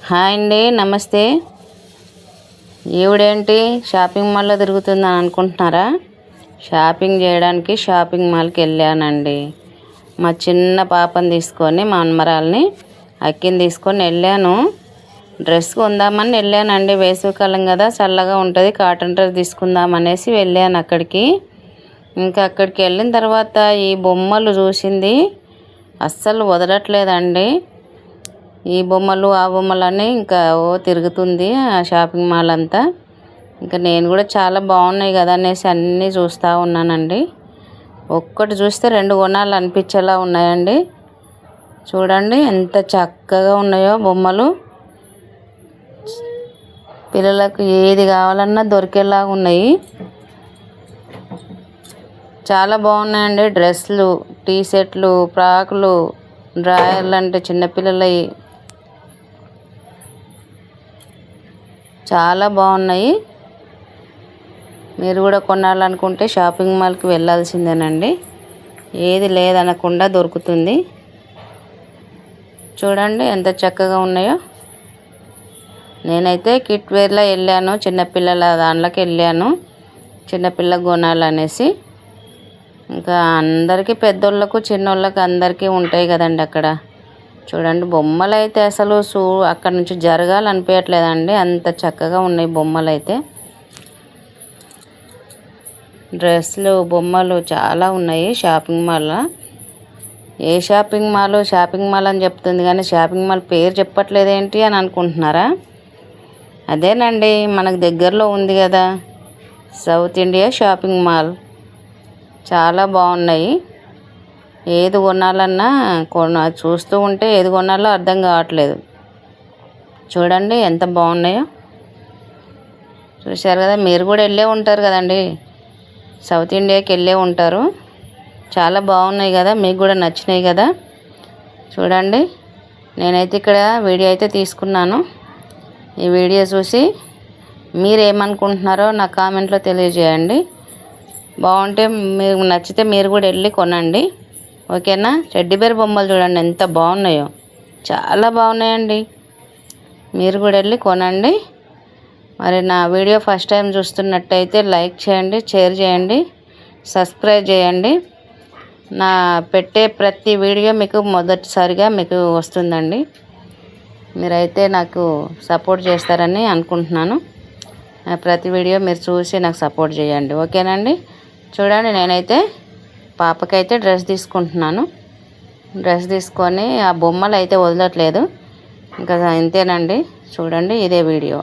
Hi అండి, నమస్తే. ఈవిడేంటి shopping మాల్లో తిరుగుతుందని అనుకుంటున్నారా? షాపింగ్ చేయడానికి షాపింగ్ మాల్కి వెళ్ళానండి. మా చిన్న పాపని తీసుకొని, మా అన్నమరాల్ని అక్కిని తీసుకొని వెళ్ళాను. డ్రెస్ కొందామని వెళ్ళానండి. వేసవికాలం కదా, చల్లగా ఉంటుంది, కాటన్ డ్రెస్ తీసుకుందామనేసి వెళ్ళాను అక్కడికి. ఇంకా అక్కడికి వెళ్ళిన తర్వాత ఈ బొమ్మలు చూసింది అస్సలు వదలట్లేదండి. ఈ బొమ్మలు ఆ బొమ్మలని ఇంకా తిరుగుతుంది ఆ షాపింగ్ మాల్ అంతా. ఇంకా నేను కూడా చాలా బాగున్నాయి కదా అనేసి అన్నీ చూస్తూ ఉన్నానండి. ఒక్కటి చూస్తే రెండు కొనాలి అనిపించేలా ఉన్నాయండి. చూడండి ఎంత చక్కగా ఉన్నాయో బొమ్మలు. పిల్లలకు ఏది కావాలన్నా దొరికేలాగా ఉన్నాయి. చాలా బాగున్నాయండి. డ్రెస్లు, టీ షర్ట్లు, ఫ్రాకులు, డ్రాయర్లు అంటే చిన్నపిల్లలవి చాలా బాగున్నాయి. మీరు కూడా కొనాలనుకుంటే షాపింగ్ మాల్కి వెళ్ళాల్సిందేనండి. ఏది లేదనకుండా దొరుకుతుంది. చూడండి ఎంత చక్కగా ఉన్నాయో. నేనైతే కిట్ వేర్లో వెళ్ళాను, చిన్నపిల్లల దాంట్లోకి వెళ్ళాను, చిన్నపిల్లకి కొనాలనేసి. ఇంకా అందరికీ, పెద్దోళ్ళకు చిన్నోళ్ళకి అందరికీ ఉంటాయి కదండి అక్కడ. చూడండి బొమ్మలు అయితే అసలు అక్కడ నుంచి జరగాలనిపించట్లేదండి, అంత చక్కగా ఉన్నాయి బొమ్మలు అయితే. డ్రెస్లు, బొమ్మలు చాలా ఉన్నాయి షాపింగ్ మాల్లో. ఏ షాపింగ్ మాల్ అని చెప్తుంది కానీ షాపింగ్ మాల్ పేరు చెప్పట్లేదేంటి అని అనుకుంటున్నారా? అదేనండి, మనకు దగ్గరలో ఉంది కదా, సౌత్ ఇండియా షాపింగ్ మాల్. చాలా బాగున్నాయి. ఏది కొనాలన్నా చూస్తూ ఉంటే ఏది కొనాలో అర్థం కావట్లేదు. చూడండి ఎంత బాగున్నాయో. చూశారు కదా, మీరు కూడా వెళ్ళే ఉంటారు కదండి, సౌత్ ఇండియాకి వెళ్ళే ఉంటారు. చాలా బాగున్నాయి కదా, మీకు కూడా నచ్చినాయి కదా. చూడండి, నేనైతే ఇక్కడ వీడియో అయితే తీసుకున్నాను. ఈ వీడియో చూసి మీరేమనుకుంటున్నారో నా కామెంట్లో తెలియజేయండి. బాగుంటే, మీకు నచ్చితే మీరు కూడా వెళ్ళి కొనండి, ఓకేనా? టెడ్డీ బేర్ బొమ్మలు చూడండి ఎంత బాగున్నాయో, చాలా బాగున్నాయండి. మీరు కూడా వెళ్ళి కొనండి. మరి నా వీడియో ఫస్ట్ టైం చూస్తున్నట్టయితే లైక్ చేయండి, షేర్ చేయండి, సబ్స్క్రైబ్ చేయండి. నా పెట్టే ప్రతి వీడియో మీకు మొదటిసారిగా మీకు వస్తుందండి. మీరైతే నాకు సపోర్ట్ చేస్తారని అనుకుంటున్నాను. ప్రతి వీడియో మీరు చూసి నాకు సపోర్ట్ చేయండి, ఓకేనండి? చూడండి, నేనైతే పాపకైతే డ్రెస్ తీసుకుంటున్నాను. డ్రెస్ తీసుకొని ఆ బొమ్మలు అయితే వదలట్లేదు. ఇంకా ఇంతేనండి. చూడండి, ఇదే వీడియో.